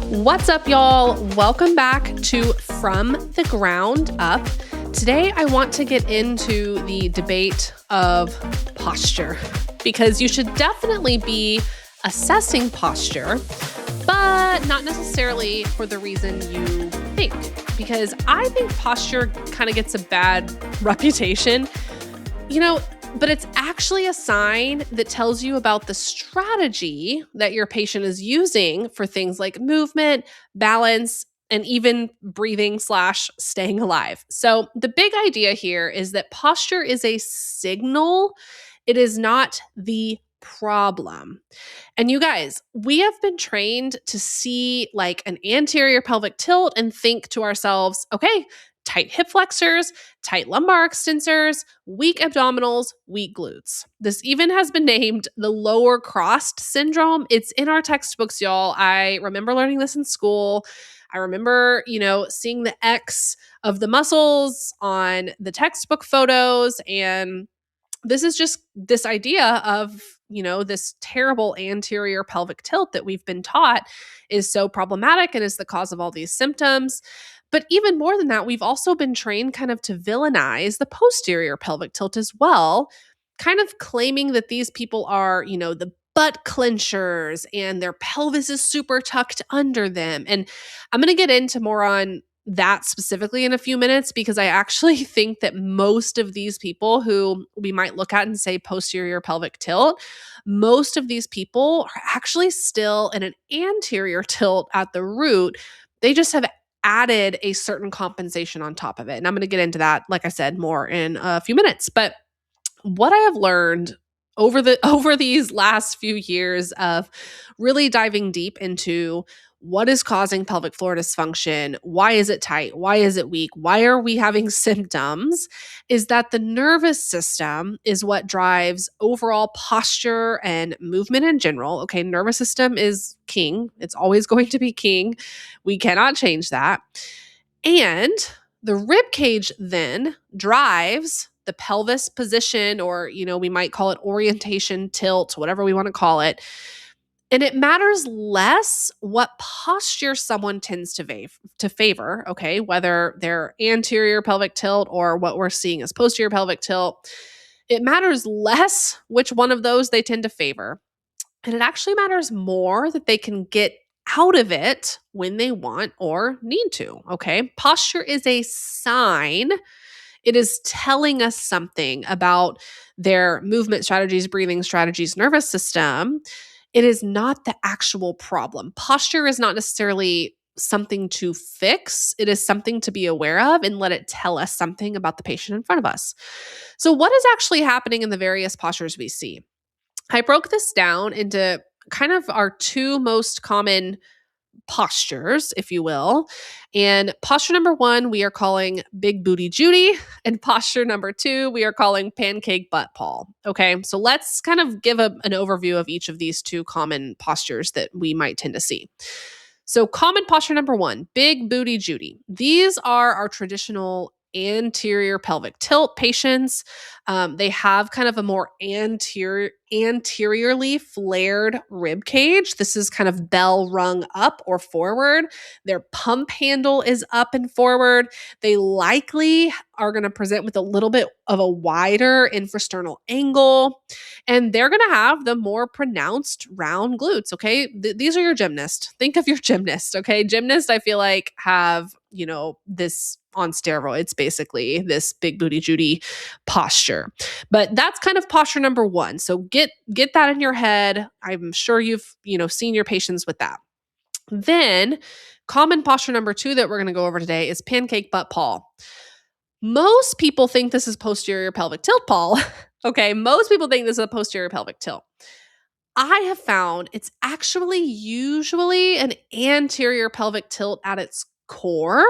What's up, y'all? Welcome back to From the Ground Up. Today, I want to get into the debate of posture because you should definitely be assessing posture, but not necessarily for the reason you think. Because I think posture kind of gets a bad reputation, but it's actually a sign that tells you about the strategy that your patient is using for things like movement, balance, and even breathing/staying alive. So the big idea here is that posture is a signal. It is not the problem. And you guys, we have been trained to see like an anterior pelvic tilt and think to ourselves, okay, tight hip flexors, tight lumbar extensors, weak abdominals, weak glutes. This even has been named the lower crossed syndrome. It's in our textbooks, y'all. I remember learning this in school. I remember, seeing the X of the muscles on the textbook photos. And this is just this idea of, this terrible anterior pelvic tilt that we've been taught is so problematic and is the cause of all these symptoms. But even more than that, we've also been trained kind of to villainize the posterior pelvic tilt as well, kind of claiming that these people are, the butt clenchers and their pelvis is super tucked under them. And I'm going to get into more on that specifically in a few minutes because I actually think that most of these people who we might look at and say posterior pelvic tilt, most of these people are actually still in an anterior tilt at the root. They just have added a certain compensation on top of it. And I'm going to get into that, like I said, more in a few minutes. But what I have learned over these last few years of really diving deep into what is causing pelvic floor dysfunction, why is it tight, why is it weak, why are we having symptoms, is that the nervous system is what drives overall posture and movement in general. Okay, nervous system is king. It's always going to be king. We cannot change that. And the rib cage then drives the pelvis position, or, we might call it orientation, tilt, whatever we want to call it. And it matters less what posture someone tends to favor, okay, whether they're anterior pelvic tilt or what we're seeing as posterior pelvic tilt. It matters less which one of those they tend to favor. And it actually matters more that they can get out of it when they want or need to, okay? Posture is a sign. It is telling us something about their movement strategies, breathing strategies, nervous system. It is not the actual problem. Posture is not necessarily something to fix. It is something to be aware of and let it tell us something about the patient in front of us. So what is actually happening in the various postures we see? I broke this down into kind of our two most common postures, if you will. And posture number one, we are calling Big Booty Judy. And posture number two, we are calling Pancake Butt Paul. Okay, so let's kind of give an overview of each of these two common postures that we might tend to see. So common posture number one, Big Booty Judy. These are our traditional anterior pelvic tilt patients. They have kind of a more anteriorly flared rib cage. This is kind of bell rung up or forward. Their pump handle is up and forward. They likely are going to present with a little bit of a wider infrasternal angle, and they're going to have the more pronounced round glutes. Okay, these are your gymnasts. Think of your gymnast. Okay, gymnasts, I feel like have this on steroids, basically, this Big Booty Judy posture. But that's kind of posture number one. So get that in your head. I'm sure you've, seen your patients with that. Then common posture number two that we're going to go over today is Pancake Butt Paul. Most people think this is posterior pelvic tilt, Paul. Okay, most people think this is a posterior pelvic tilt. I have found it's actually usually an anterior pelvic tilt at its core,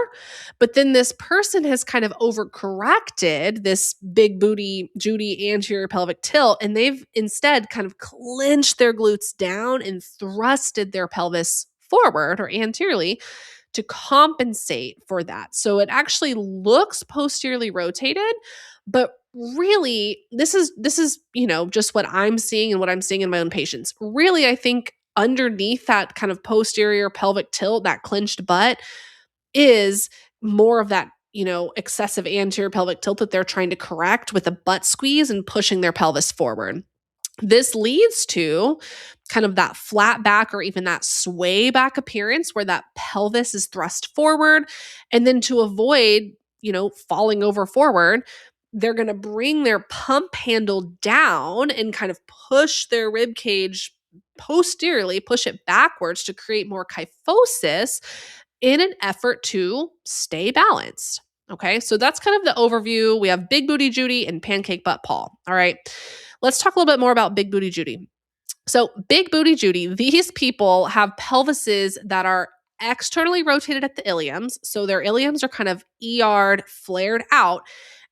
but then this person has kind of overcorrected this Big Booty Judy anterior pelvic tilt, and they've instead kind of clenched their glutes down and thrusted their pelvis forward or anteriorly to compensate for that. So it actually looks posteriorly rotated, but really this is just what I'm seeing and what I'm seeing in my own patients. Really, I think underneath that kind of posterior pelvic tilt, that clenched butt, is more of that, excessive anterior pelvic tilt that they're trying to correct with a butt squeeze and pushing their pelvis forward. This leads to kind of that flat back or even that sway back appearance where that pelvis is thrust forward. And then to avoid, falling over forward, they're going to bring their pump handle down and kind of push their rib cage posteriorly, push it backwards to create more kyphosis in an effort to stay balanced. Okay, so that's kind of the overview. We have Big Booty Judy and Pancake Butt Paul. All right, let's talk a little bit more about Big Booty Judy. So, Big Booty Judy, these people have pelvises that are externally rotated at the iliums. So, their iliums are kind of ER'd, flared out,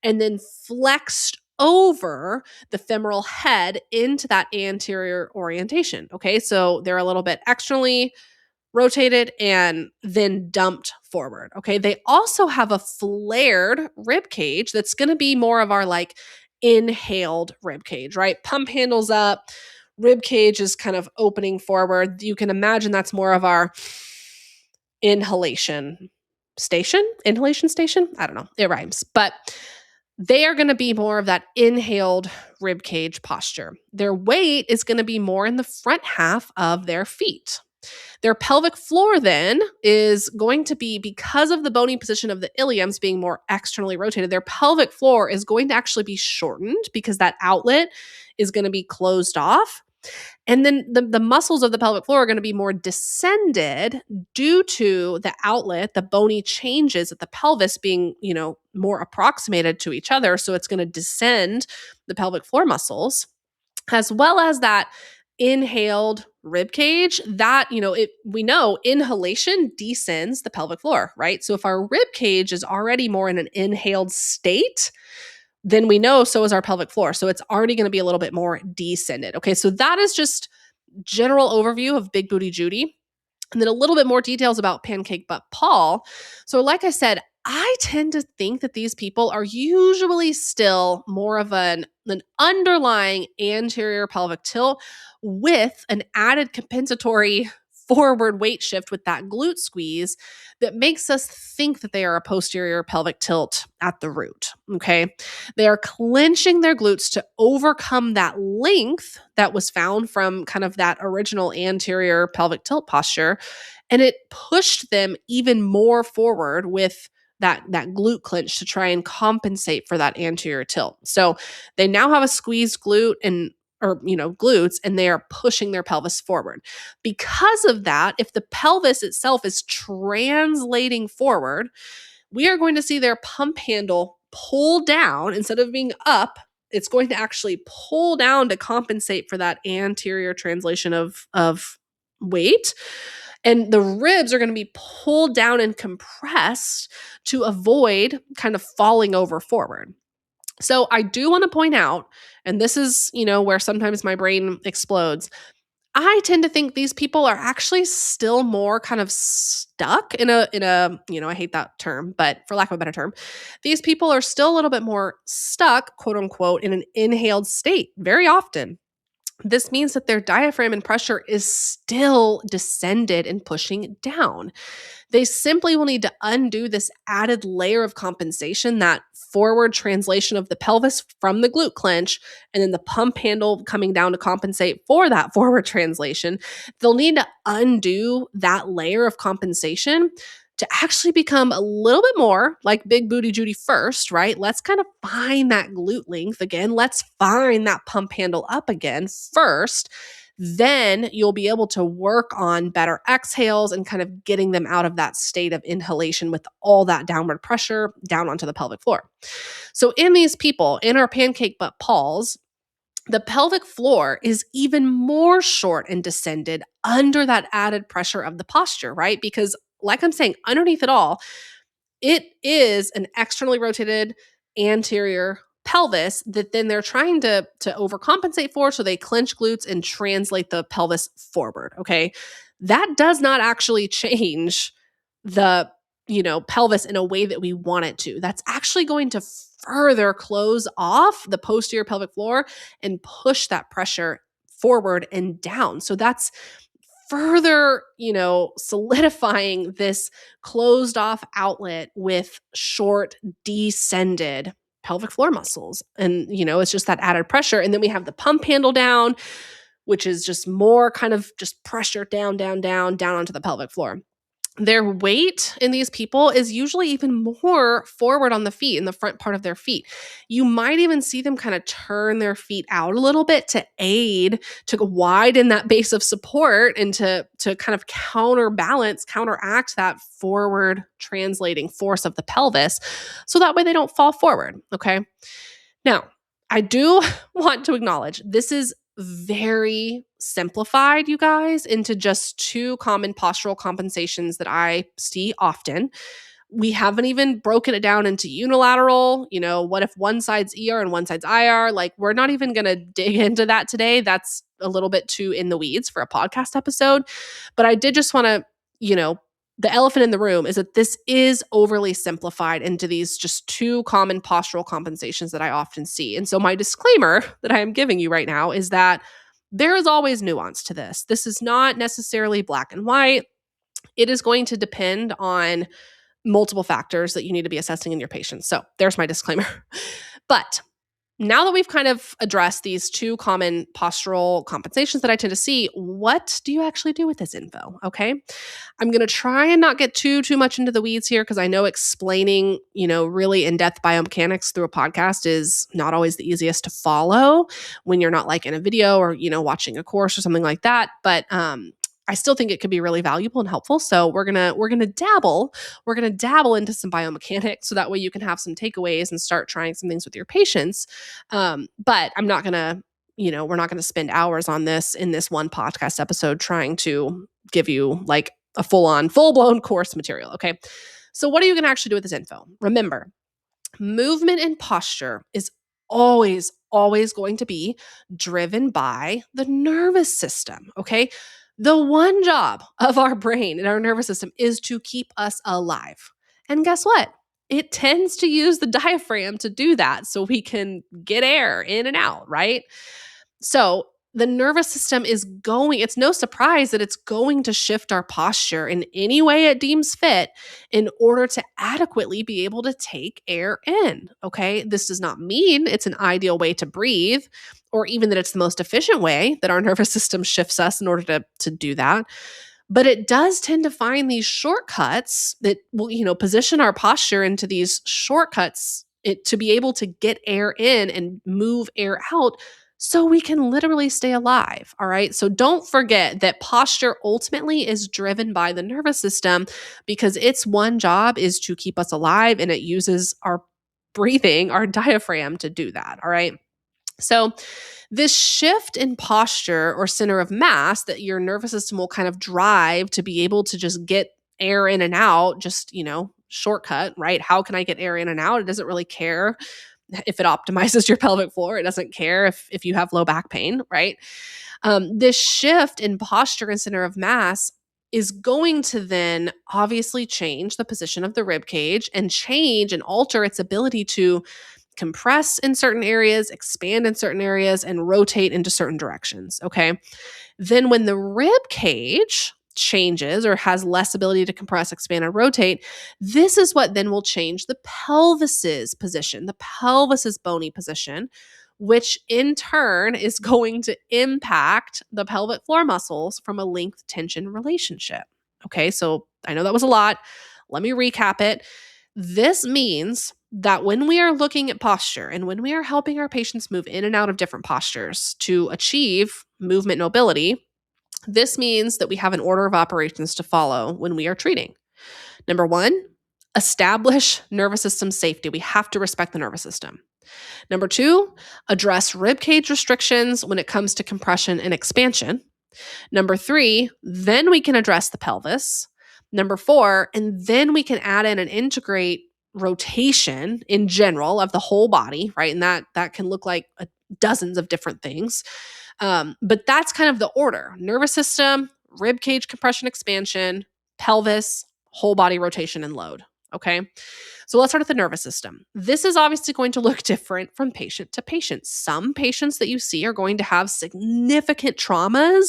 and then flexed over the femoral head into that anterior orientation. Okay, so they're a little bit externally rotated and then dumped forward. Okay. They also have a flared rib cage that's going to be more of our like inhaled rib cage, right? Pump handles up, rib cage is kind of opening forward. You can imagine that's more of our inhalation station. I don't know. It rhymes, but they are going to be more of that inhaled rib cage posture. Their weight is going to be more in the front half of their feet. Their pelvic floor then is going to be, because of the bony position of the iliums being more externally rotated, their pelvic floor is going to actually be shortened because that outlet is going to be closed off. And then the muscles of the pelvic floor are going to be more descended due to the outlet, the bony changes at the pelvis being, more approximated to each other. So it's going to descend the pelvic floor muscles, as well as that inhaled rib cage that, we know inhalation descends the pelvic floor, right? So if our rib cage is already more in an inhaled state, then we know so is our pelvic floor. So it's already going to be a little bit more descended. Okay, so that is just general overview of Big Booty Judy. And then a little bit more details about Pancake Butt Paul. So like I said, I tend to think that these people are usually still more of an underlying anterior pelvic tilt with an added compensatory forward weight shift with that glute squeeze that makes us think that they are a posterior pelvic tilt at the root. Okay. They are clenching their glutes to overcome that length that was found from kind of that original anterior pelvic tilt posture. And it pushed them even more forward with that glute clench to try and compensate for that anterior tilt. So they now have a squeezed glute or glutes, and they are pushing their pelvis forward. Because of that, if the pelvis itself is translating forward, we are going to see their pump handle pull down instead of being up. It's going to actually pull down to compensate for that anterior translation of weight. And the ribs are going to be pulled down and compressed to avoid kind of falling over forward. So I do want to point out, and this is, where sometimes my brain explodes. I tend to think these people are actually still more kind of stuck in a, I hate that term, but for lack of a better term, these people are still a little bit more stuck, quote unquote, in an inhaled state very often. This means that their diaphragm and pressure is still descended and pushing down. They simply will need to undo this added layer of compensation, that forward translation of the pelvis from the glute clench, and then the pump handle coming down to compensate for that forward translation. They'll need to undo that layer of compensation to actually become a little bit more like Big Booty Judy first, right? Let's kind of find that glute length again. Let's find that pump handle up again first. Then you'll be able to work on better exhales and kind of getting them out of that state of inhalation with all that downward pressure down onto the pelvic floor. So in these people, in our Pancake Butt Pauls, the pelvic floor is even more short and descended under that added pressure of the posture, right? Because like I'm saying, underneath it all, it is an externally rotated anterior pelvis that then they're trying to overcompensate for. So they clench glutes and translate the pelvis forward. Okay. That does not actually change the, pelvis in a way that we want it to. That's actually going to further close off the posterior pelvic floor and push that pressure forward and down. So that's further, solidifying this closed off outlet with short descended pelvic floor muscles. And, it's just that added pressure. And then we have the pump handle down, which is just more kind of just pressure down, down, down, down onto the pelvic floor. Their weight in these people is usually even more forward on the feet, in the front part of their feet. You might even see them kind of turn their feet out a little bit to aid, to widen that base of support and to kind of counteract that forward translating force of the pelvis. So that way they don't fall forward. Okay. Now, I do want to acknowledge this is very simplified, you guys, into just two common postural compensations that I see often. We haven't even broken it down into unilateral. What if one side's ER and one side's IR? Like, we're not even going to dig into that today. That's a little bit too in the weeds for a podcast episode. But I did just want to, the elephant in the room is that this is overly simplified into these just two common postural compensations that I often see. And so my disclaimer that I am giving you right now is that there is always nuance to this. This is not necessarily black and white. It is going to depend on multiple factors that you need to be assessing in your patients. So there's my disclaimer. But now that we've kind of addressed these two common postural compensations that I tend to see, what do you actually do with this info? Okay. I'm going to try and not get too much into the weeds here, because I know explaining, really in-depth biomechanics through a podcast is not always the easiest to follow when you're not like in a video or, watching a course or something like that. But I still think it could be really valuable and helpful. So we're gonna dabble into some biomechanics, so that way you can have some takeaways and start trying some things with your patients. But I'm not gonna, we're not gonna spend hours on this in this one podcast episode trying to give you like a full-blown course material. Okay. So what are you gonna actually do with this info? Remember, movement and posture is always going to be driven by the nervous system. Okay. The one job of our brain and our nervous system is to keep us alive. And guess what? It tends to use the diaphragm to do that so we can get air in and out, right? So the nervous system it's no surprise that it's going to shift our posture in any way it deems fit in order to adequately be able to take air in. Okay. This does not mean it's an ideal way to breathe, or even that it's the most efficient way that our nervous system shifts us in order to do that. But it does tend to find these shortcuts that will, position our posture into these shortcuts to be able to get air in and move air out, so we can literally stay alive. All right. So don't forget that posture ultimately is driven by the nervous system, because its one job is to keep us alive, and it uses our breathing, our diaphragm, to do that. All right. So this shift in posture or center of mass that your nervous system will kind of drive to be able to just get air in and out, just, shortcut, right? How can I get air in and out? It doesn't really care if it optimizes your pelvic floor. It doesn't care if you have low back pain, right? This shift in posture and center of mass is going to then obviously change the position of the rib cage and change and alter its ability to compress in certain areas, expand in certain areas, and rotate into certain directions. Okay. Then when the rib cage changes or has less ability to compress, expand, and rotate, this is what then will change the pelvis's position, the pelvis's bony position, which in turn is going to impact the pelvic floor muscles from a length tension relationship. Okay, so I know that was a lot. Let me recap it. This means that when we are looking at posture and when we are helping our patients move in and out of different postures to achieve movement mobility, this means that we have an order of operations to follow when we are treating. Number one, establish nervous system safety. We have to respect the nervous system. Number two, address rib cage restrictions when it comes to compression and expansion. Number three, then we can address the pelvis. Number four, and then we can add in and integrate rotation in general of the whole body, right? And that can look like dozens of different things. But that's kind of the order: nervous system, rib cage compression, expansion, pelvis, whole body rotation, and load. Okay. So let's start with the nervous system. This is obviously going to look different from patient to patient. Some patients that you see are going to have significant traumas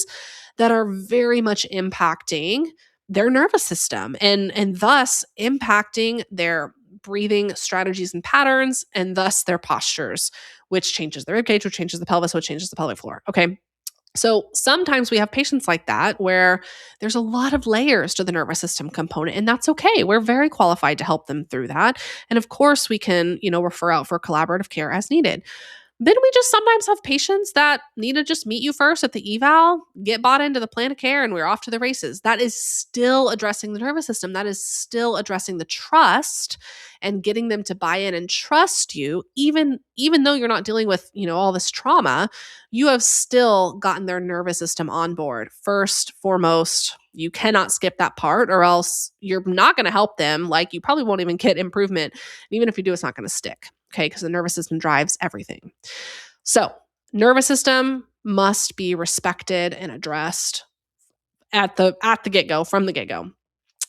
that are very much impacting their nervous system and thus impacting their breathing strategies and patterns and thus their postures, which changes the ribcage, which changes the pelvis, which changes the pelvic floor. Okay. So sometimes we have patients like that where there's a lot of layers to the nervous system component, and that's okay. We're very qualified to help them through that. And of course, we can, refer out for collaborative care as needed. Then we just sometimes have patients that need to just meet you first at the eval, get bought into the plan of care, and we're off to the races. That is still addressing the nervous system. That is still addressing the trust and getting them to buy in and trust you, even though you're not dealing with, all this trauma, you have still gotten their nervous system on board. First, foremost, you cannot skip that part or else you're not going to help them. Like you probably won't even get improvement. And even if you do, it's not going to stick. Okay, because the nervous system drives everything. So, nervous system must be respected and addressed at the get-go, from the get-go.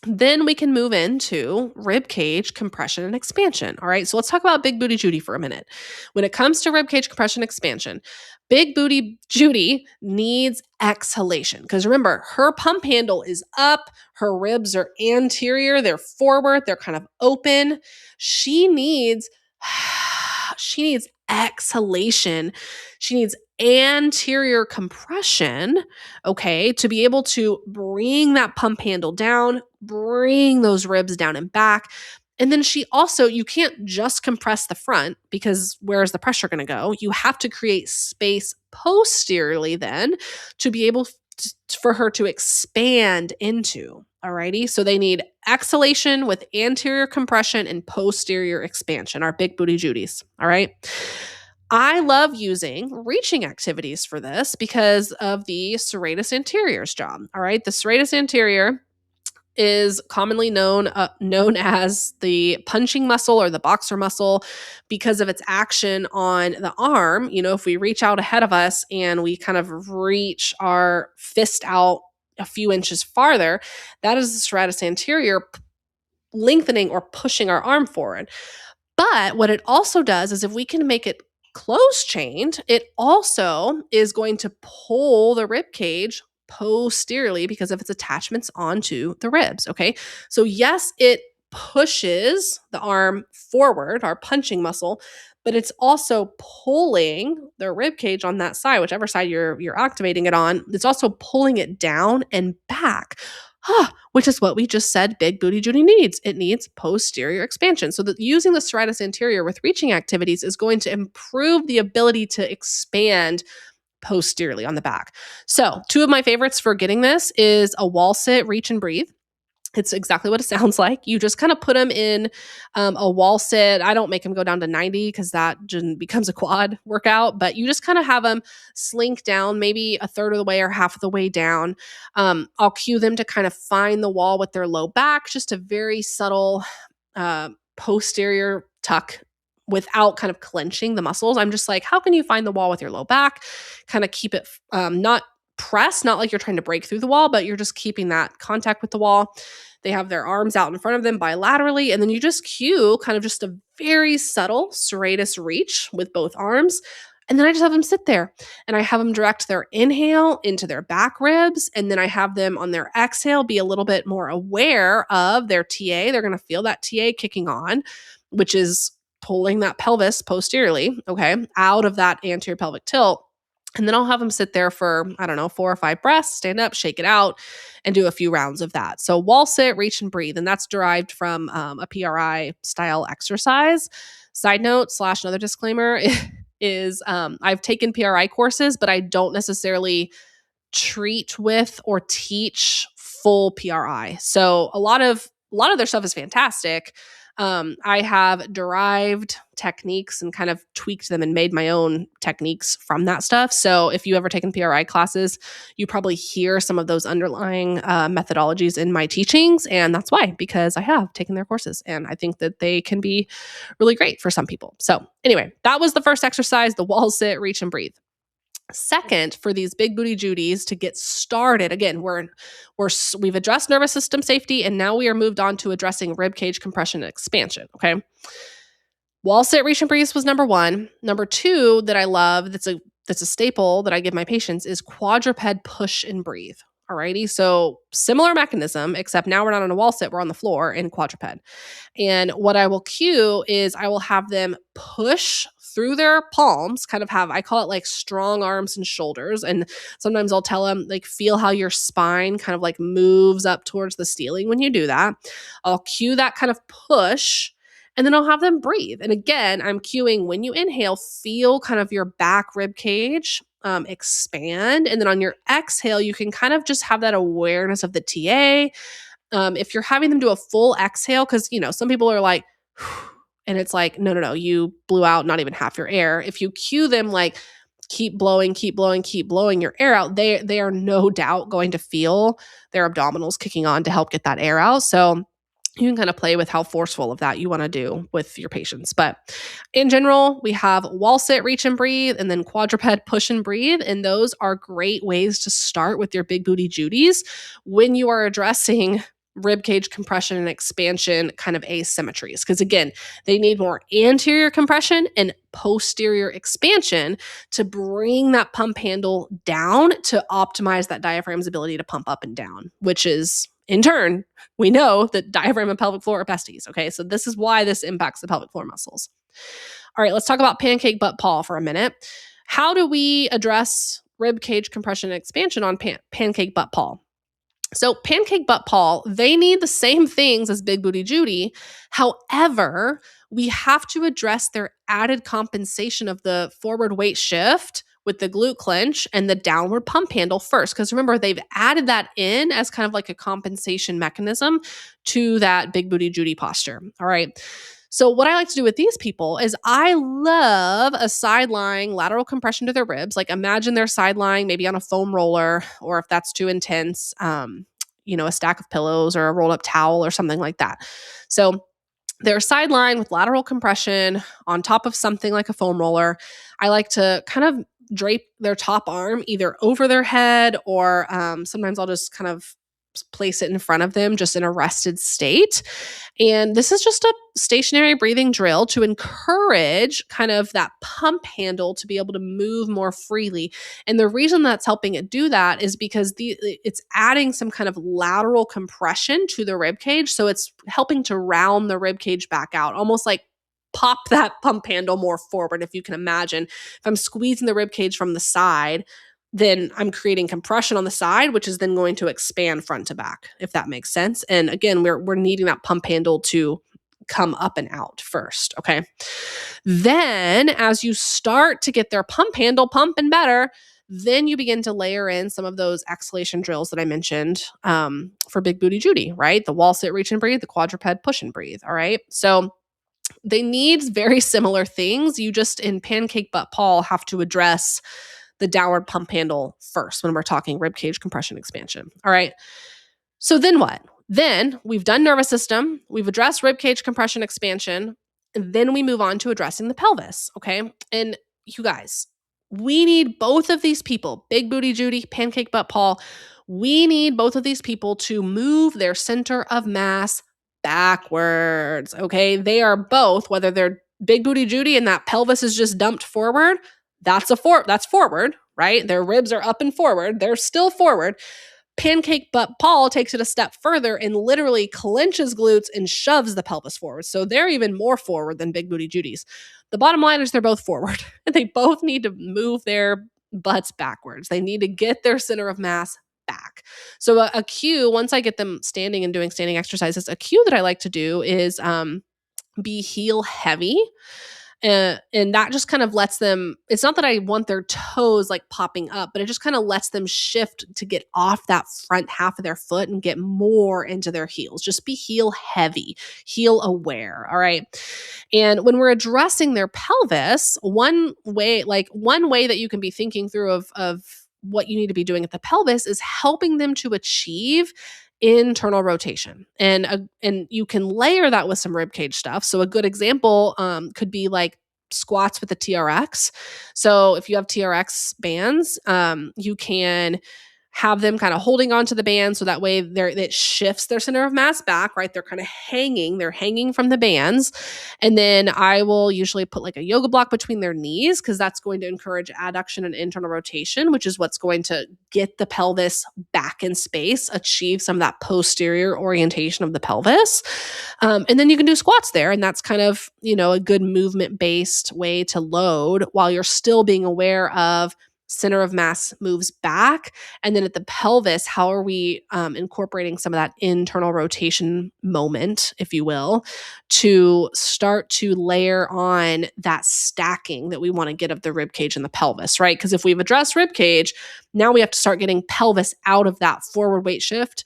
Then we can move into rib cage compression and expansion. All right, so let's talk about Big Booty Judy for a minute. When it comes to rib cage compression expansion, Big Booty Judy needs exhalation because remember, her pump handle is up, her ribs are anterior, they're forward, they're kind of open. She needs exhalation. She needs anterior compression, okay, to be able to bring that pump handle down, bring those ribs down and back. And then you can't just compress the front because where's the pressure going to go? You have to create space posteriorly then to be able for her to expand into. Alrighty. So they need exhalation with anterior compression and posterior expansion, our Big Booty Judies. All right. I love using reaching activities for this because of the serratus anterior's job. All right. The serratus anterior is commonly known as the punching muscle or the boxer muscle because of its action on the arm. If we reach out ahead of us and we kind of reach our fist out a few inches farther, that is the serratus anterior lengthening or pushing our arm forward. But what it also does is if we can make it close chained, it also is going to pull the rib cage posteriorly because of its attachments onto the ribs. Okay. So yes, it pushes the arm forward, our punching muscle, but it's also pulling the rib cage on that side, whichever side you're activating it on. It's also pulling it down and back. Which is what we just said Big Booty Judy needs. It needs posterior expansion. So that using the serratus anterior with reaching activities is going to improve the ability to expand posteriorly on the back. So 2 of my favorites for getting this is a wall sit, reach and breathe. It's exactly what it sounds like. You just kind of put them in a wall sit. I don't make them go down to 90 because that just becomes a quad workout, but you just kind of have them slink down maybe a third of the way or half of the way down. I'll cue them to kind of find the wall with their low back, just a very subtle posterior tuck without kind of clenching the muscles. I'm just like, how can you find the wall with your low back? Kind of keep it not press, not like you're trying to break through the wall, but you're just keeping that contact with the wall. They have their arms out in front of them bilaterally, and then you just cue kind of just a very subtle serratus reach with both arms. And then I just have them sit there and I have them direct their inhale into their back ribs. And then I have them on their exhale be a little bit more aware of their TA. They're going to feel that TA kicking on, which is pulling that pelvis posteriorly, okay, out of that anterior pelvic tilt. And then I'll have them sit there for, 4 or 5 breaths, stand up, shake it out, and do a few rounds of that. So wall sit, reach, and breathe. And that's derived from a PRI style exercise. Side note / another disclaimer is I've taken PRI courses, but I don't necessarily treat with or teach full PRI. So a lot of their stuff is fantastic. I have derived techniques and kind of tweaked them and made my own techniques from that stuff. So if you ever taken PRI classes, you probably hear some of those underlying methodologies in my teachings. And that's why, because I have taken their courses and I think that they can be really great for some people. So anyway, that was the first exercise, the wall sit, reach and breathe. Second, for these Big Booty Judies to get started, again, we've addressed nervous system safety, and now we are moved on to addressing rib cage compression and expansion. Okay, wall sit, reach and breathe was number 1. Number 2 that I love, that's that's a staple that I give my patients is quadruped push and breathe. Alrighty. So similar mechanism, except now we're not on a wall sit, we're on the floor in quadruped. And what I will cue is I will have them push through their palms, kind of have, I call it like strong arms and shoulders. And sometimes I'll tell them, like, feel how your spine kind of like moves up towards the ceiling when you do that. I'll cue that kind of push. And then I'll have them breathe. And again, I'm cueing when you inhale, feel kind of your back rib cage expand. And then on your exhale, you can kind of just have that awareness of the TA. If you're having them do a full exhale, because, some people are like, and it's like, no, you blew out not even half your air. If you cue them like, keep blowing, keep blowing, keep blowing your air out, they are no doubt going to feel their abdominals kicking on to help get that air out. So you can kind of play with how forceful of that you want to do with your patients. But in general, we have wall sit, reach and breathe, and then quadruped push and breathe. And those are great ways to start with your big booty Judies when you are addressing rib cage compression and expansion kind of asymmetries. Because again, they need more anterior compression and posterior expansion to bring that pump handle down to optimize that diaphragm's ability to pump up and down, which is, in turn, we know that diaphragm and pelvic floor are besties. Okay, so this is why this impacts the pelvic floor muscles. All right, let's talk about pancake butt paw for a minute. How do we address rib cage compression and expansion on pancake butt paw? So pancake butt paw, they need the same things as big booty Judy. However, we have to address their added compensation of the forward weight shift with the glute clench and the downward pump handle first. Because remember, they've added that in as kind of like a compensation mechanism to that big booty Judy posture. All right. So what I like to do with these people is I love a side lying lateral compression to their ribs. Like imagine they're side lying maybe on a foam roller, or if that's too intense, a stack of pillows or a rolled up towel or something like that. So they're side lying with lateral compression on top of something like a foam roller. I like to kind of drape their top arm either over their head, or sometimes I'll just kind of place it in front of them just in a rested state. And this is just a stationary breathing drill to encourage kind of that pump handle to be able to move more freely. And the reason that's helping it do that is because it's adding some kind of lateral compression to the rib cage. So it's helping to round the rib cage back out, almost like pop that pump handle more forward. If you can imagine, if I'm squeezing the rib cage from the side, then I'm creating compression on the side, which is then going to expand front to back, if that makes sense. And again, we're needing that pump handle to come up and out first, okay? Then as you start to get their pump handle pumping better, then you begin to layer in some of those exhalation drills that I mentioned for big booty Judy, right? The wall sit, reach and breathe, the quadruped push and breathe, all right? So they need very similar things. You just, in pancake butt paw, have to address the downward pump handle first when we're talking rib cage compression expansion. All right. So then what? Then we've done nervous system, we've addressed rib cage compression expansion, and then we move on to addressing the pelvis. Okay. And you guys, we need both of these people, big booty Judy, pancake butt paw. We need both of these people to move their center of mass backwards. Okay. They are both, whether they're big booty Judy and that pelvis is just dumped forward, that's forward, right? Their ribs are up and forward. They're still forward. Pancake butt paw takes it a step further and literally clenches glutes and shoves the pelvis forward. So they're even more forward than big booty Judy's. The bottom line is they're both forward. They both need to move their butts backwards. They need to get their center of mass back. So a cue, once I get them standing and doing standing exercises, a cue that I like to do is be heel heavy. And that just kind of lets them, it's not that I want their toes like popping up, but it just kind of lets them shift to get off that front half of their foot and get more into their heels. Just be heel heavy, heel aware. All right. And when we're addressing their pelvis, one way that you can be thinking through of what you need to be doing at the pelvis is helping them to achieve internal rotation. And you can layer that with some rib cage stuff. So a good example could be like squats with the TRX. So if you have TRX bands, you can have them kind of holding onto the band so that way it shifts their center of mass back, right? They're kind of they're hanging from the bands. And then I will usually put like a yoga block between their knees because that's going to encourage adduction and internal rotation, which is what's going to get the pelvis back in space, achieve some of that posterior orientation of the pelvis. And then you can do squats there. And that's kind of, a good movement-based way to load while you're still being aware of center of mass moves back. And then at the pelvis, how are we incorporating some of that internal rotation moment, if you will, to start to layer on that stacking that we want to get of the rib cage and the pelvis, right? Because if we've addressed rib cage, now we have to start getting pelvis out of that forward weight shift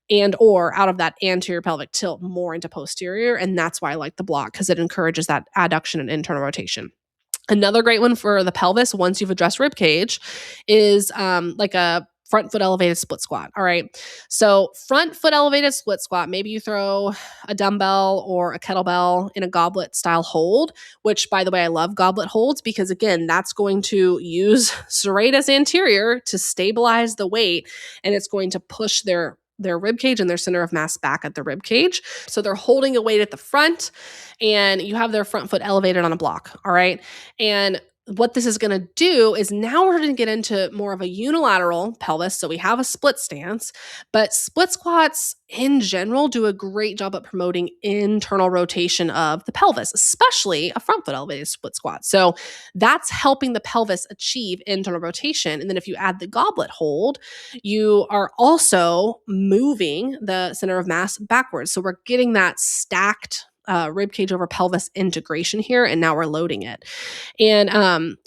and or out of that anterior pelvic tilt more into posterior. And that's why I like the block, because it encourages that adduction and internal rotation. Another great one for the pelvis, once you've addressed rib cage, is like a front foot elevated split squat. All right. So front foot elevated split squat, maybe you throw a dumbbell or a kettlebell in a goblet style hold, which by the way, I love goblet holds because again, that's going to use serratus anterior to stabilize the weight and it's going to push their rib cage and their center of mass back at the rib cage. So they're holding a weight at the front and you have their front foot elevated on a block. All right. And what this is going to do is now we're going to get into more of a unilateral pelvis. So we have a split stance, but split squats in general do a great job at promoting internal rotation of the pelvis, especially a front foot elevated split squat. So that's helping the pelvis achieve internal rotation. And then if you add the goblet hold, you are also moving the center of mass backwards. So we're getting that stacked rib cage over pelvis integration here, and now we're loading it. And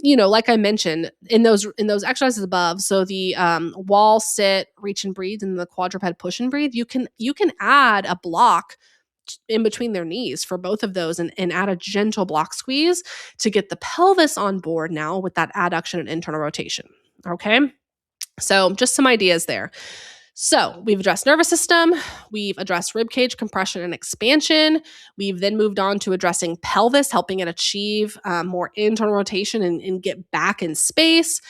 like I mentioned in those exercises above, so the wall sit, reach and breathe, and the quadruped push and breathe, you can add a block in between their knees for both of those and add a gentle block squeeze to get the pelvis on board now with that adduction and internal rotation. Okay, so just some ideas there. So we've addressed nervous system, we've addressed rib cage compression and expansion. We've then moved on to addressing pelvis, helping it achieve more internal rotation and get back in space.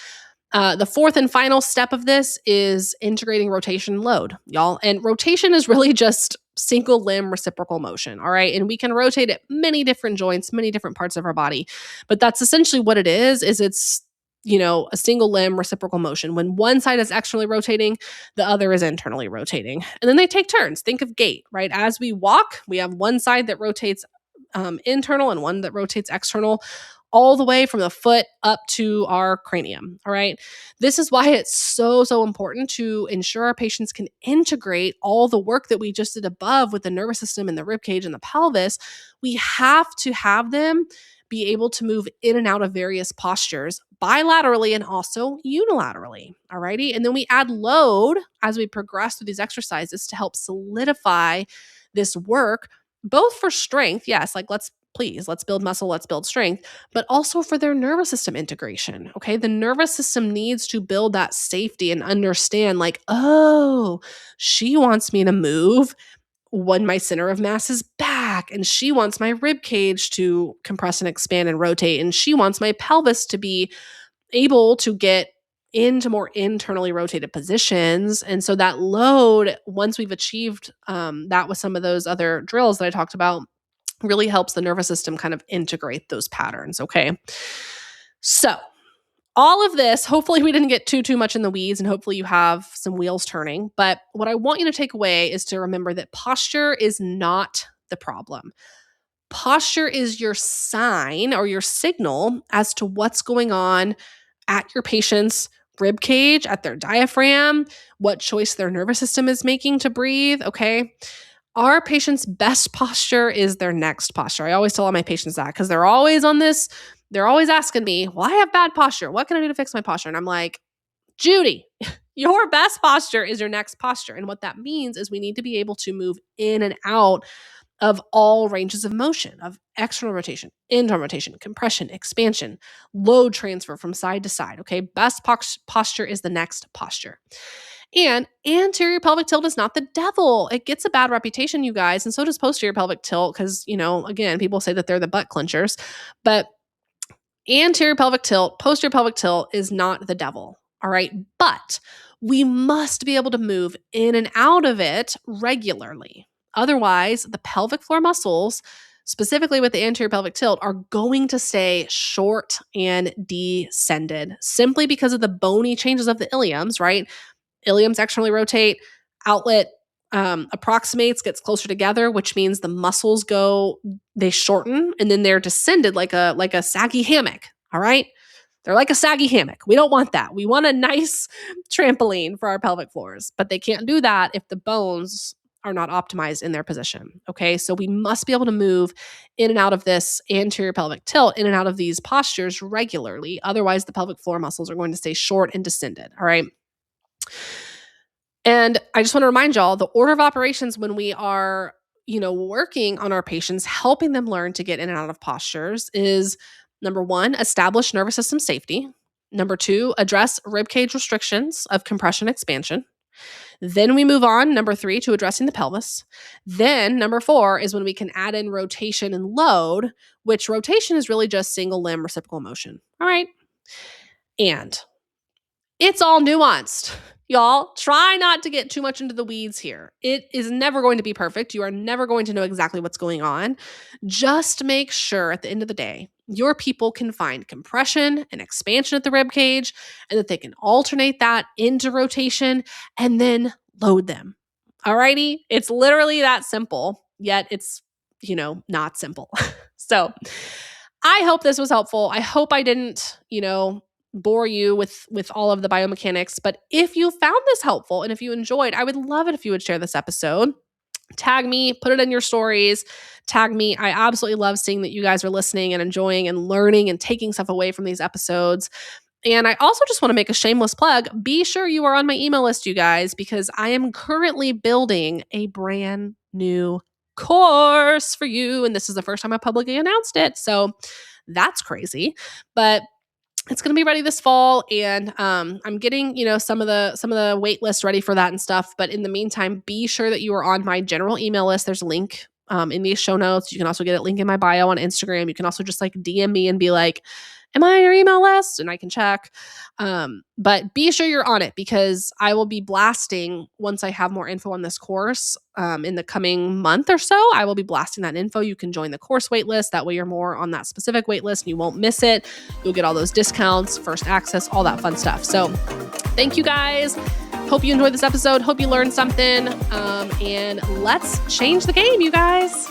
The fourth and final step of this is integrating rotation and load, y'all. And rotation is really just single limb reciprocal motion, all right? And we can rotate at many different joints, many different parts of our body. But that's essentially what it is it's a single limb reciprocal motion. When one side is externally rotating, the other is internally rotating. And then they take turns. Think of gait, right? As we walk, we have one side that rotates internal and one that rotates external, all the way from the foot up to our cranium, all right? This is why it's so, so important to ensure our patients can integrate all the work that we just did above with the nervous system and the rib cage and the pelvis. We have to have them be able to move in and out of various postures bilaterally and also unilaterally. Alrighty. And then we add load as we progress through these exercises to help solidify this work, both for strength. Yes, like let's build muscle, let's build strength, but also for their nervous system integration. Okay. The nervous system needs to build that safety and understand, like, oh, she wants me to move when my center of mass is back, and she wants my rib cage to compress and expand and rotate, and she wants my pelvis to be able to get into more internally rotated positions. And so that load, once we've achieved that with some of those other drills that I talked about, really helps the nervous system kind of integrate those patterns. Okay. So all of this, hopefully we didn't get too much in the weeds and hopefully you have some wheels turning. But what I want you to take away is to remember that posture is not the problem. Posture is your sign or your signal as to what's going on at your patient's rib cage, at their diaphragm, what choice their nervous system is making to breathe. Okay. Our patient's best posture is their next posture. I always tell all my patients that because they're always on this. They're always asking me, well, I have bad posture. What can I do to fix my posture? And I'm like, Judy, your best posture is your next posture. And what that means is we need to be able to move in and out of all ranges of motion, of external rotation, internal rotation, compression, expansion, load transfer from side to side. Okay. Best posture is the next posture. And anterior pelvic tilt is not the devil. It gets a bad reputation, you guys. And so does posterior pelvic tilt because, again, people say that they're the butt clenchers. But anterior pelvic tilt, posterior pelvic tilt is not the devil. All right. But we must be able to move in and out of it regularly. Otherwise, the pelvic floor muscles, specifically with the anterior pelvic tilt, are going to stay short and descended simply because of the bony changes of the iliums, right? Iliums externally rotate, outlet approximates, gets closer together, which means the muscles they shorten, and then they're descended like a saggy hammock. All right. They're like a saggy hammock. We don't want that. We want a nice trampoline for our pelvic floors, but they can't do that if the bones are not optimized in their position. Okay. So we must be able to move in and out of this anterior pelvic tilt, in and out of these postures regularly. Otherwise, the pelvic floor muscles are going to stay short and descended. All right. And I just want to remind y'all, the order of operations when we are, working on our patients, helping them learn to get in and out of postures is number 1, establish nervous system safety. Number 2, address ribcage restrictions of compression expansion. Then we move on, number 3, to addressing the pelvis. Then number 4 is when we can add in rotation and load, which rotation is really just single limb reciprocal motion. All right. And it's all nuanced. Y'all, try not to get too much into the weeds here. It is never going to be perfect. You are never going to know exactly what's going on. Just make sure at the end of the day, your people can find compression and expansion at the rib cage, and that they can alternate that into rotation and then load them. Alrighty? It's literally that simple, yet it's, not simple. So I hope this was helpful. I hope I didn't, bore you with all of the biomechanics. But if you found this helpful and if you enjoyed, I would love it if you would share this episode. Tag me, put it in your stories, tag me. I absolutely love seeing that you guys are listening and enjoying and learning and taking stuff away from these episodes. And I also just want to make a shameless plug. Be sure you are on my email list, you guys, because I am currently building a brand new course for you. And this is the first time I publicly announced it. So that's crazy. But it's going to be ready this fall, and I'm getting, some of the wait lists ready for that and stuff. But in the meantime, be sure that you are on my general email list. There's a link in these show notes. You can also get a link in my bio on Instagram. You can also just DM me and be like, am I on your email list? And I can check. But be sure you're on it, because I will be blasting once I have more info on this course in the coming month or so. I will be blasting that info. You can join the course waitlist. That way you're more on that specific waitlist and you won't miss it. You'll get all those discounts, first access, all that fun stuff. So thank you guys. Hope you enjoyed this episode. Hope you learned something. And let's change the game, you guys.